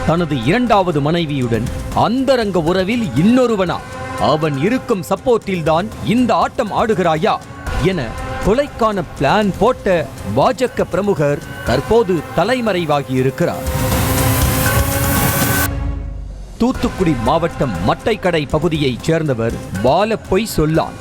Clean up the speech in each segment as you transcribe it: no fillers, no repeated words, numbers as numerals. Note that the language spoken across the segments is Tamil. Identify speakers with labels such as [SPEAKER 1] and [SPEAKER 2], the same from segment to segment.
[SPEAKER 1] தனது இரண்டாவது மனைவியுடன் அந்தரங்க உறவில் இன்னொருவனா? அவன் இருக்கும் சப்போர்ட்டில்தான் இந்த ஆட்டம் ஆடுகிறாயா என கொலைக்கான பிளான் போட்ட பாஜக பிரமுகர் தற்போது தலைமறைவாகி இருக்கிறார். தூத்துக்குடி மாவட்டம் மட்டைக்கடை பகுதியைச் சேர்ந்தவர் பால பொய் சொல்லான்.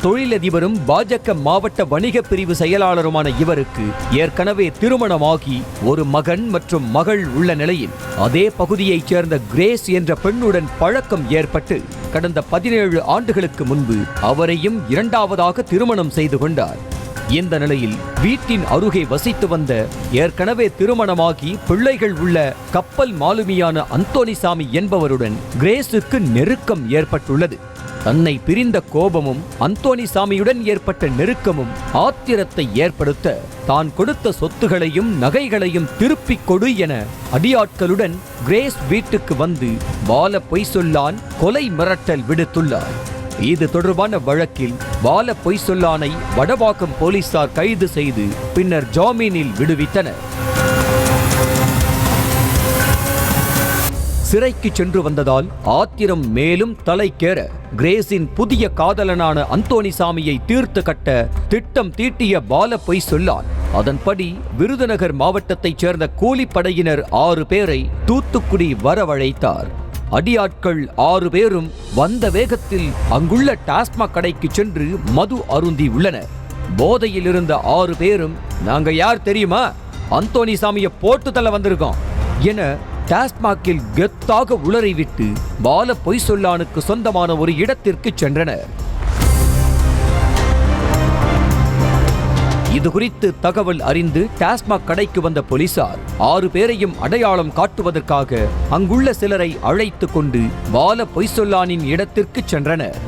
[SPEAKER 1] தொழிலதிபரும் பாஜக மாவட்ட வணிக பிரிவு செயலாளருமான இவருக்கு ஏற்கனவே திருமணமாகி ஒரு மகன் மற்றும் மகள் உள்ள நிலையில் அதே பகுதியைச் சேர்ந்த கிரேஸ் என்ற பெண்ணுடன் பழக்கம் ஏற்பட்டு கடந்த 17 ஆண்டுகளுக்கு முன்பு அவரையும் இரண்டாவதாக திருமணம் செய்து கொண்டார். இந்த நிலையில் வீட்டின் அருகே வசித்து வந்த ஏற்கனவே திருமணமாகி பிள்ளைகள் உள்ள கப்பல் மாலுமியான அந்தோணிசாமி என்பவருடன் கிரேஸுக்கு நெருக்கம் ஏற்பட்டுள்ளது. தன்னை பிரிந்த கோபமும் அந்தோணிசாமியுடன் ஏற்பட்ட நெருக்கமும் ஆத்திரத்தை ஏற்படுத்த தான் கொடுத்த சொத்துகளையும் நகைகளையும் திருப்பிக் கொடு என அடியாட்களுடன் கிரேஸ் வீட்டுக்கு வந்து பால பொய் சொல்லான் கொலை மிரட்டல் விடுத்துள்ளார். இது தொடர்பான வழக்கில் பால பொய் சொல்லானை வடபாக்கம் போலீசார் கைது செய்து பின்னர் ஜாமீனில் விடுவித்தனர். சிறைக்கு சென்று வந்ததால் ஆத்திரம் மேலும் தலைக்கேற கிரேஸின் புதிய காதலனான அந்தோணிசாமியை தீர்த்து கட்ட திட்டம் தீட்டிய பால பொய் சொல்லான். அதன்படி விருதுநகர் மாவட்டத்தைச் சேர்ந்த கூலிப்படையினர் 6 பேரை தூத்துக்குடி வரவழைத்தார். அடியாட்கள் 6 பேரும் வந்த வேகத்தில் அங்குள்ள டாஸ்மாக் கடைக்கு சென்று மது அருந்தி உள்ளனர். போதையில் இருந்த 6 பேரும் நாங்க யார் தெரியுமா, அந்தோணிசாமியை போட்டு தள்ள வந்திருக்கோம் என டாஸ்மாகில் கெத்தாக உளறிவிட்டு பால பொய் சொல்லானுக்கு சொந்தமான ஒரு இடத்திற்கு சென்றனர். இதுகுறித்து தகவல் அறிந்து டாஸ்மாக் கடைக்கு வந்த போலீசார் 6 பேரையும் அடையாளம் காட்டுவதற்காக அங்குள்ள சிலரை அழைத்து கொண்டு பால பொய் சொல்லானின் இடத்திற்கு சென்றனர்.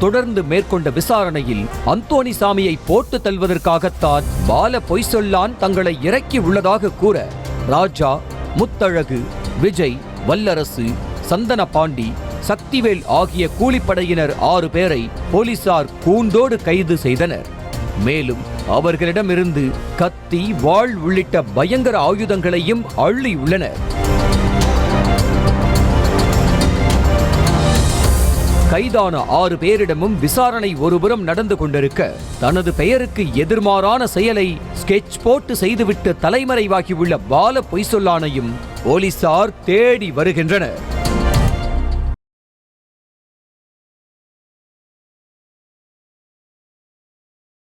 [SPEAKER 1] தொடர்ந்து மேற்கொண்ட விசாரணையில் அந்தோணிசாமியை போட்டு தள்ளுவதற்காகத்தான் பால பொய் சொல்லான் தங்களை இறக்கி உள்ளதாக கூற ராஜா, முத்தழகு, விஜய், வல்லரசு, சந்தன பாண்டி, சக்திவேல் ஆகிய கூலிப்படையினர் 6 பேரை போலீசார் கூண்டோடு கைது செய்தனர். மேலும் அவர்களிடமிருந்து கத்தி, வாள் உள்ளிட்ட பயங்கர ஆயுதங்களையும் அள்ளி உள்ளனர். கைதான 6 பேரிடமும் விசாரணை ஒருபுறம் நடந்து கொண்டிருக்க தனது பெயருக்கு எதிர்மாறான செயலை ஸ்கெட்ச் போட்டு செய்துவிட்டு தலைமறைவாகியுள்ள பால பொய் சொல்லானையும் போலீசார் தேடி வருகின்றனர்.